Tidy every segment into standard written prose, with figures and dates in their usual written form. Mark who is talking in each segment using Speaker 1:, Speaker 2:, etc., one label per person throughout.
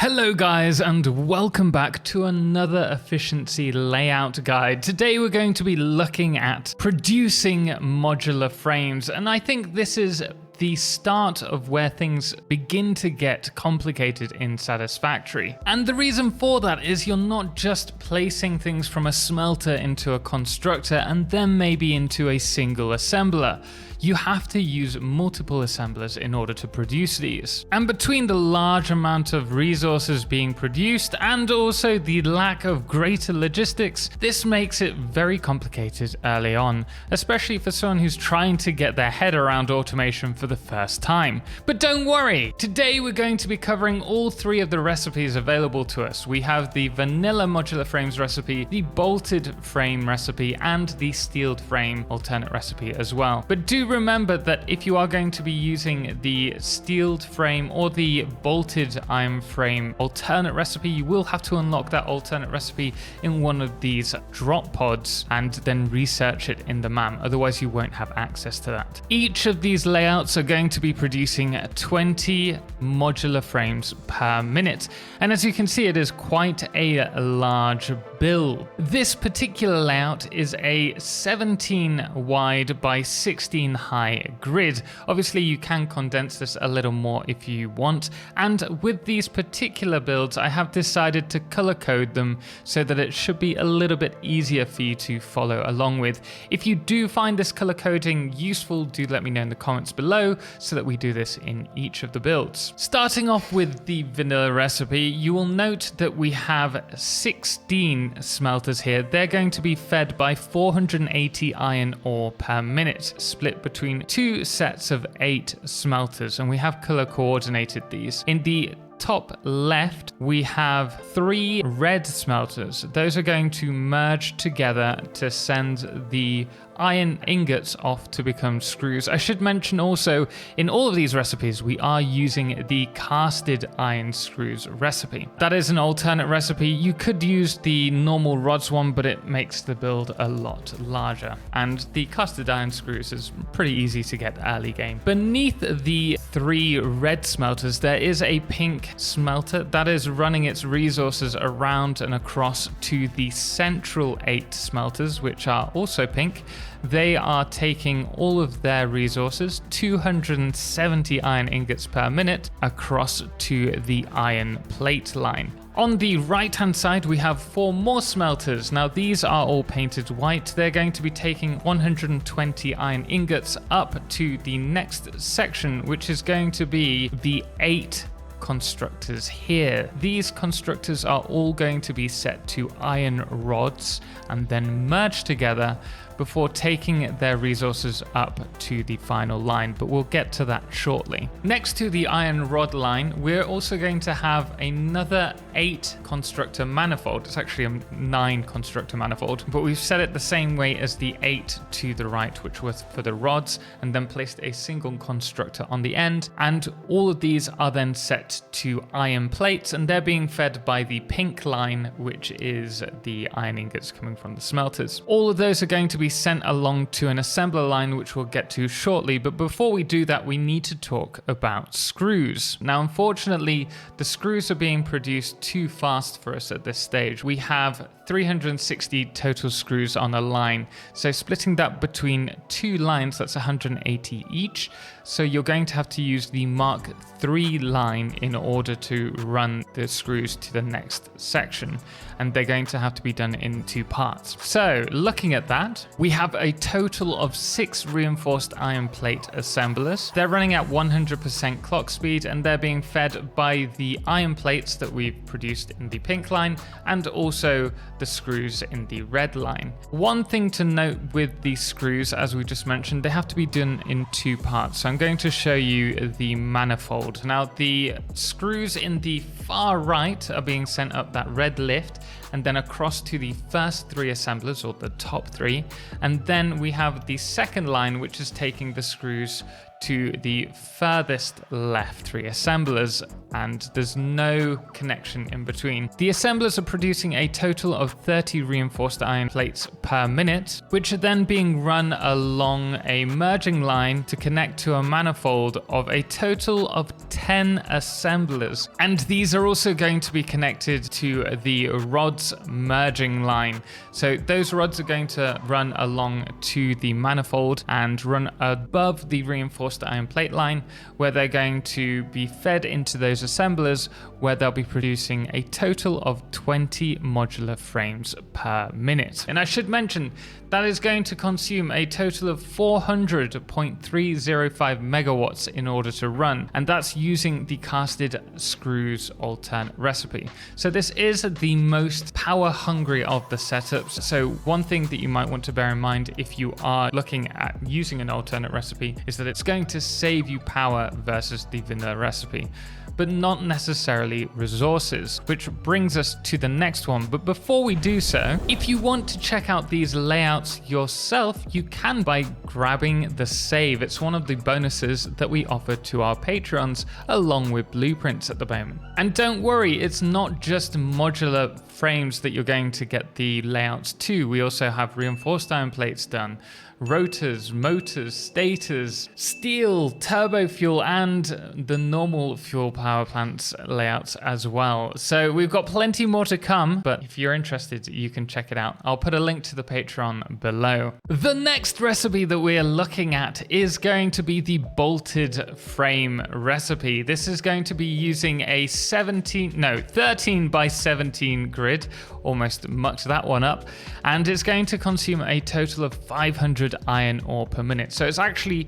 Speaker 1: Hello guys, and welcome back to another efficiency layout guide. Today we're going to be looking at producing modular frames, and I think this is the start of where things begin to get complicated in Satisfactory. And the reason for that is you're not just placing things from a smelter into a constructor and then maybe into a single assembler. You have to use multiple assemblers in order to produce these. And between the large amount of resources being produced and also the lack of greater logistics, this makes it very complicated early on, especially for someone who's trying to get their head around automation for the first time. But don't worry, today we're going to be covering all three of the recipes available to us. We have the vanilla modular frames recipe, the bolted frame recipe, and the steeled frame alternate recipe as well. But do remember that if you are going to be using the steeled frame or the bolted iron frame alternate recipe, you will have to unlock that alternate recipe in one of these drop pods and then research it in the MAM. Otherwise you won't have access to that. Each of these layouts are going to be producing 20 modular frames per minute. And as you can see, it is quite a large build. This particular layout is a 17 wide by 16 high grid. Obviously you can condense this a little more if you want, and with these particular builds I have decided to color code them so that it should be a little bit easier for you to follow along with. If you do find this color coding useful, do let me know in the comments below so that we do this in each of the builds. Starting off with the vanilla recipe, you will note that we have 16 smelters here. They're going to be fed by 480 iron ore per minute, split between two sets of 8 smelters, and we have color coordinated these. In the top left, we have 3 red smelters. Those are going to merge together to send the iron ingots off to become screws. I should mention also, in all of these recipes, we are using the casted iron screws recipe. That is an alternate recipe. You could use the normal rods one, but it makes the build a lot larger. And the casted iron screws is pretty easy to get early game. Beneath the 3 red smelters, there is a pink smelter that is running its resources around and across to the central 8 smelters, which are also pink. They are taking all of their resources, 270 iron ingots per minute, across to the iron plate line. On the right hand side, we have 4 more smelters. Now these are all painted white. They're going to be taking 120 iron ingots up to the next section, which is going to be the 8 constructors here. These constructors are all going to be set to iron rods and then merge together before taking their resources up to the final line, but we'll get to that shortly. Next to the iron rod line, we're also going to have another 8 constructor manifold. It's actually a 9 constructor manifold, but we've set it the same way as the 8 to the right, which was for the rods, and then placed a single constructor on the end. And all of these are then set to iron plates, and they're being fed by the pink line, which is the iron ingots coming from the smelters. All of those are going to be sent along to an assembler line, which we'll get to shortly. But before we do that, we need to talk about screws. Now, unfortunately, the screws are being produced too fast for us at this stage. We have 360 total screws on a line. So splitting that between 2 lines, that's 180 each. So you're going to have to use the Mark III line in order to run the screws to the next section. And they're going to have to be done in 2 parts. So looking at that, we have a total of 6 reinforced iron plate assemblers. They're running at 100% clock speed, and they're being fed by the iron plates that we've produced in the pink line and also the screws in the red line. One thing to note with these screws, as we just mentioned, they have to be done in 2 parts. So I'm going to show you the manifold. Now the screws in the far right are being sent up that red lift and then across to the first 3 assemblers, or the top 3. And then we have the second line, which is taking the screws to the furthest left 3 assemblers, and there's no connection in between. The assemblers are producing a total of 30 reinforced iron plates per minute, which are then being run along a merging line to connect to a manifold of a total of 10 assemblers. And these are also going to be connected to the rods merging line. So those rods are going to run along to the manifold and run above the reinforced iron plate line, where they're going to be fed into those assemblers, where they'll be producing a total of 20 modular frames per minute. And I should mention that is going to consume a total of 400.305 megawatts in order to run, and that's using the casted screws alternate recipe. So this is the most power hungry of the setups. So one thing that you might want to bear in mind if you are looking at using an alternate recipe is that it's going to save you power versus the vanilla recipe, but not necessarily resources, which brings us to the next one. But before we do so, if you want to check out these layouts yourself, you can by grabbing the save. It's one of the bonuses that we offer to our patrons along with blueprints at the moment. And don't worry, it's not just modular frames that you're going to get the layouts to. We also have reinforced iron plates done, rotors, motors, stators, steel, turbo fuel, and the normal fuel power plants layouts as well. So we've got plenty more to come, but if you're interested, you can check it out. I'll put a link to the Patreon below. The next recipe that we're looking at is going to be the bolted frame recipe. This is going to be using a 13 by 17 grid, almost mucked that one up, and it's going to consume a total of 500 iron ore per minute. So it's actually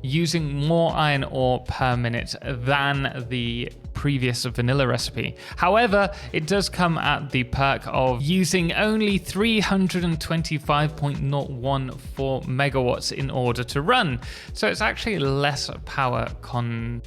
Speaker 1: using more iron ore per minute than the previous vanilla recipe. However, it does come at the perk of using only 325.014 megawatts in order to run. So it's actually less power consuming.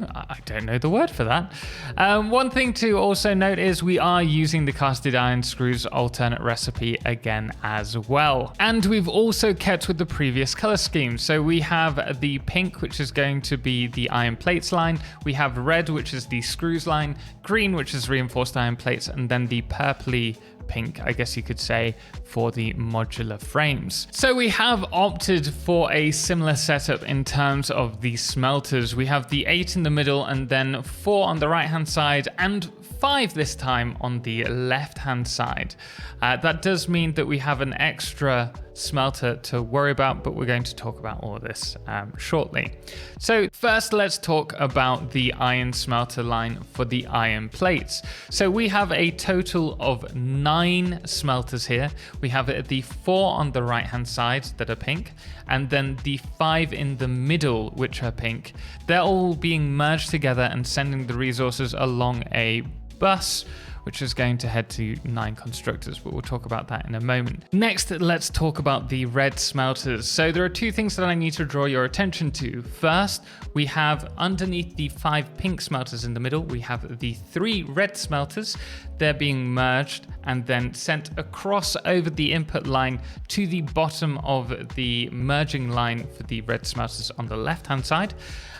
Speaker 1: I don't know the word for that. One thing to also note is we are using the casted iron screws alternate recipe again as well. And we've also kept with the previous color scheme. So we have the pink, which is going to be the iron plates line. We have red, which is the screws line, green, which is reinforced iron plates, and then the purpley pink, I guess you could say, for the modular frames. So we have opted for a similar setup in terms of the smelters. We have the 8 in the middle, and then 4 on the right hand side, and 5 this time on the left hand side. That does mean that we have an extra smelter to worry about, but we're going to talk about all of this shortly. So first, let's talk about the iron smelter line for the iron plates. So we have a total of 9 smelters here. We have the 4 on the right hand side that are pink, and then the 5 in the middle, which are pink. They're all being merged together and sending the resources along a bus, which is going to head to 9 constructors, but we'll talk about that in a moment. Next, let's talk about the red smelters. So there are 2 things that I need to draw your attention to. First, we have underneath the 5 pink smelters in the middle, we have the 3 red smelters. They're being merged and then sent across over the input line to the bottom of the merging line for the red smelters on the left-hand side.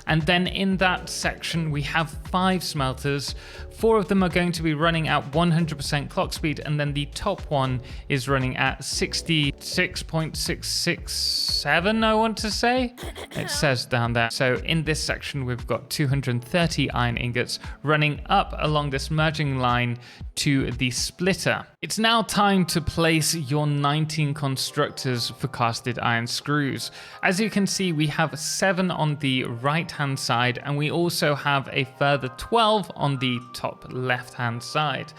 Speaker 1: And then in that section, we have 5 smelters. 4 of them are going to be running at 100% clock speed, and then the top one is running at 66.667, I want to say. It says down there. So in this section, we've got 230 iron ingots running up along this merging line to the splitter. It's now time to place your 19 constructors for casted iron screws. As you can see, we have 7 on the right hand side, and we also have a further 12 on the top left hand side.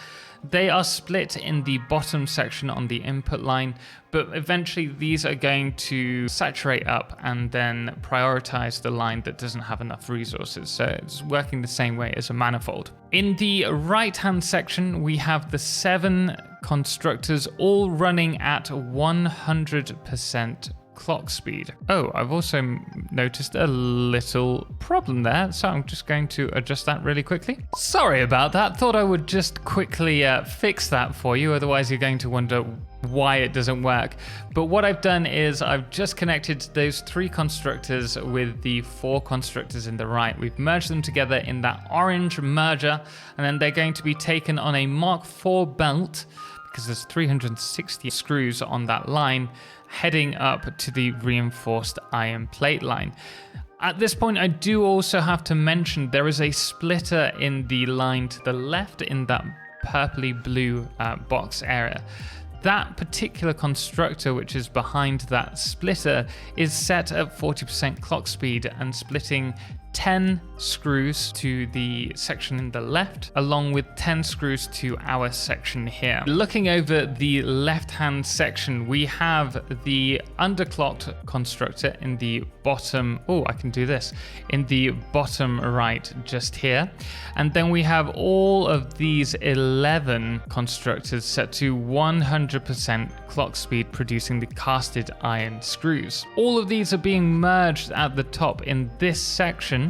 Speaker 1: They are split in the bottom section on the input line, but eventually these are going to saturate up and then prioritize the line that doesn't have enough resources. So it's working the same way as a manifold. In the right hand section, we have the 7 constructors all running at 100% clock speed. Oh, I've also noticed a little problem there, so I'm just going to adjust that really quickly. Sorry about that. Thought I would just quickly fix that for you, otherwise you're going to wonder why it doesn't work. But what I've done is I've just connected those 3 constructors with the 4 constructors in the right. We've merged them together in that orange merger, and then they're going to be taken on a Mark IV belt, because there's 360 screws on that line, heading up to the reinforced iron plate line. At this point, I do also have to mention there is a splitter in the line to the left in that purpley blue box area. That particular constructor, which is behind that splitter, is set at 40% clock speed and splitting 10 screws to the section in the left, along with 10 screws to our section here. Looking over the left-hand section, we have the underclocked constructor in the bottom, oh, I can do this, in the bottom right just here. And then we have all of these 11 constructors set to 100% clock speed, producing the casted iron screws. All of these are being merged at the top in this section.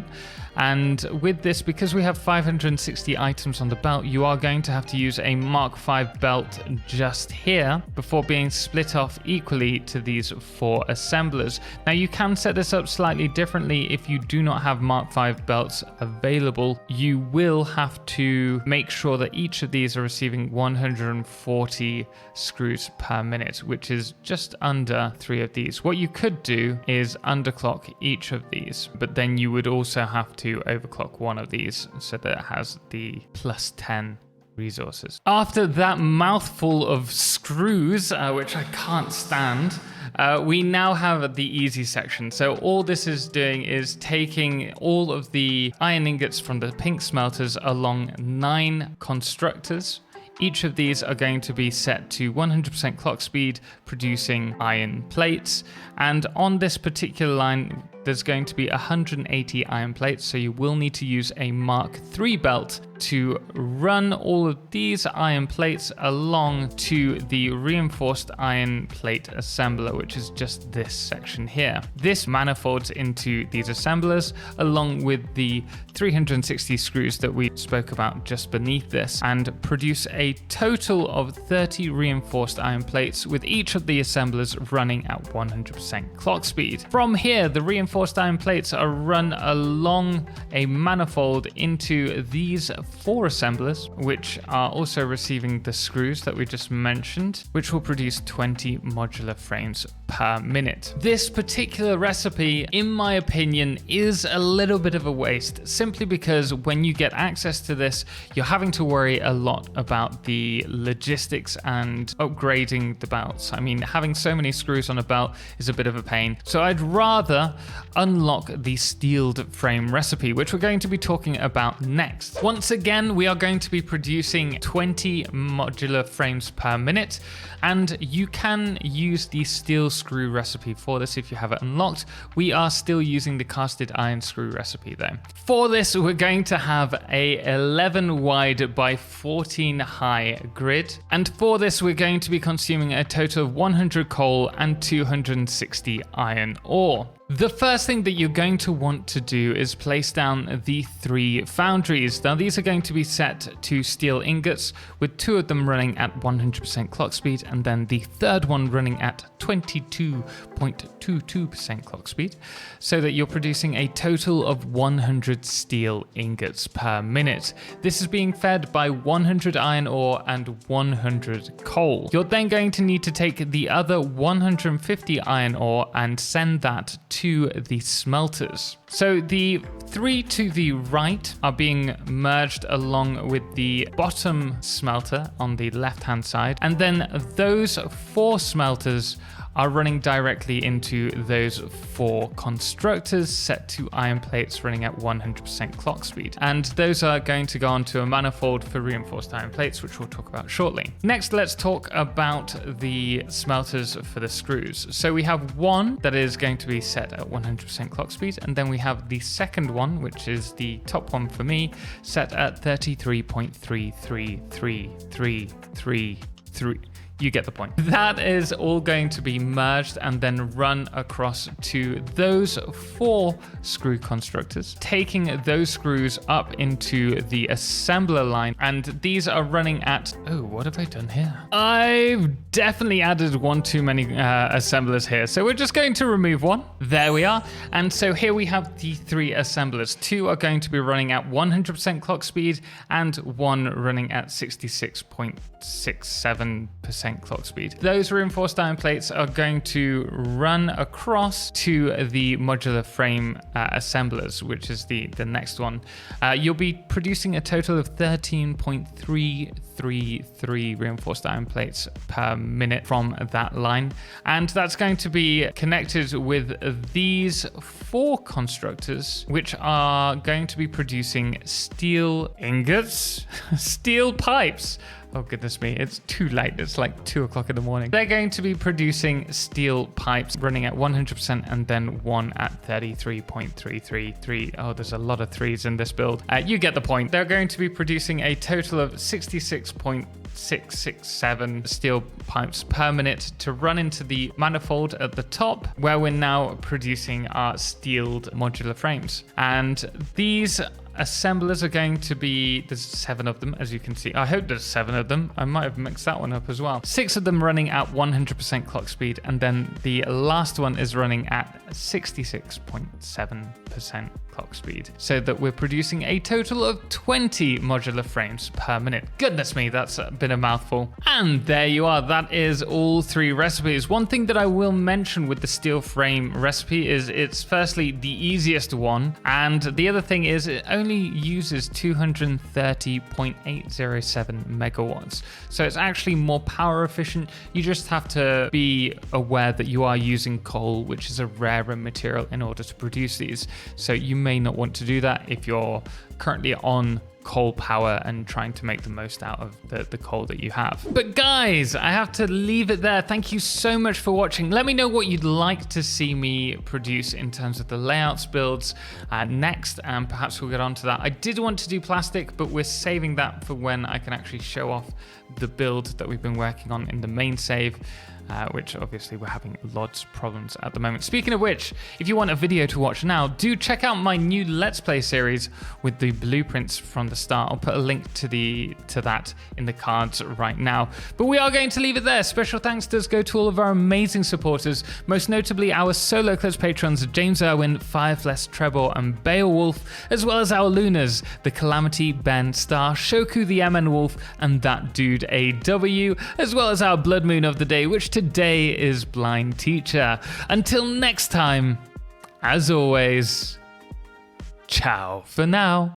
Speaker 1: And with this, because we have 560 items on the belt, you are going to have to use a Mark V belt just here before being split off equally to these 4 assemblers. Now you can set this up slightly differently if you do not have Mark V belts available. You will have to make sure that each of these are receiving 140 screws per minute, which is just under 3 of these. What you could do is underclock each of these, but then you would also have to overclock one of these so that it has the plus 10 resources. After that mouthful of screws, which I can't stand, we now have the easy section. So all this is doing is taking all of the iron ingots from the pink smelters along 9 constructors. Each of these are going to be set to 100% clock speed, producing iron plates. And on this particular line, there's going to be 180 iron plates, so you will need to use a Mark III belt to run all of these iron plates along to the reinforced iron plate assembler, which is just this section here. This manifolds into these assemblers along with the 360 screws that we spoke about just beneath this, and produce a total of 30 reinforced iron plates, with each of the assemblers running at 100% clock speed. From here, the reinforced iron plates are run along a manifold into these 4 assemblers, which are also receiving the screws that we just mentioned, which will produce 20 modular frames per minute. This particular recipe, in my opinion, is a little bit of a waste, simply because when you get access to this, you're having to worry a lot about the logistics and upgrading the belts. I mean, having so many screws on a belt is a bit of a pain. So I'd rather unlock the steeled frame recipe, which we're going to be talking about next. Once again, we are going to be producing 20 modular frames per minute, and you can use the steel screw recipe for this if you have it unlocked. We are still using the casted iron screw recipe though. For this, we're going to have a 11 wide by 14 high grid, and for this we're going to be consuming a total of 100 coal and 260 iron ore. The first thing that you're going to want to do is place down the 3 foundries. Now these are going to be set to steel ingots, with 2 of them running at 100% clock speed, and then the third one running at 22.22% clock speed, so that you're producing a total of 100 steel ingots per minute. This is being fed by 100 iron ore and 100 coal. You're then going to need to take the other 150 iron ore and send that to the smelters. So the 3 to the right are being merged along with the bottom smelter on the left-hand side, and then those 4 smelters are running directly into those 4 constructors set to iron plates running at 100% clock speed. And those are going to go onto a manifold for reinforced iron plates, which we'll talk about shortly. Next, let's talk about the smelters for the screws. So we have one that is going to be set at 100% clock speed, and then we have the second one, which is the top one for me, set at 33.33333. You get the point. That is all going to be merged and then run across to those 4 screw constructors, taking those screws up into the assembler line. And these are running at, oh, what have I done here? I've definitely added one too many assemblers here. So we're just going to remove one. There we are. And so here we have the 3 assemblers. 2 are going to be running at 100% clock speed and 1 running at 66.67% clock speed. Those reinforced iron plates are going to run across to the modular frame assemblers, which is the next one. You'll be producing a total of 13.333 reinforced iron plates per minute from that line. And that's going to be connected with these 4 constructors, which are going to be producing steel ingots, steel pipes. Oh, goodness me, it's too late. It's like 2 o'clock in the morning. They're going to be producing steel pipes running at 100% and then 1 at 33.333. Oh, there's a lot of 3s in this build. You get the point. They're going to be producing a total of 66.667 steel pipes per minute to run into the manifold at the top, where we're now producing our steeled modular frames. And these assemblers are going to be, there's 7 of them, as you can see. I hope there's 7 of them. I might have mixed that one up as well. 6 of them running at 100% clock speed, and then the last one is running at 66.7% clock speed, so that we're producing a total of 20 modular frames per minute. Goodness me, that's been a mouthful. And there you are. That is all 3 recipes. One thing that I will mention with the steel frame recipe is it's firstly the easiest one, and the other thing is it only uses 230.807 megawatts. So it's actually more power efficient. You just have to be aware that you are using coal, which is a rarer material, in order to produce these. So you may not want to do that if you're currently on coal power and trying to make the most out of the coal that you have. But guys, I have to leave it there. Thank you so much for watching. Let me know what you'd like to see me produce in terms of the layouts builds next, and perhaps we'll get on to that. I did want to do plastic, but we're saving that for when I can actually show off the build that we've been working on in the main save. Which obviously we're having lots of problems at the moment. Speaking of which, if you want a video to watch now, do check out my new Let's Play series with the blueprints from the start. I'll put a link to that in the cards right now. But we are going to leave it there. Special thanks does go to all of our amazing supporters, most notably our solo clips patrons James Irwin, Firefless, Trebor, and Beowulf, as well as our Lunas, the Calamity, Ben, Star, Shoku, the MN Wolf, and that dude AW, as well as our Blood Moon of the day, which today is Blind Teacher. Until next time, as always, ciao for now.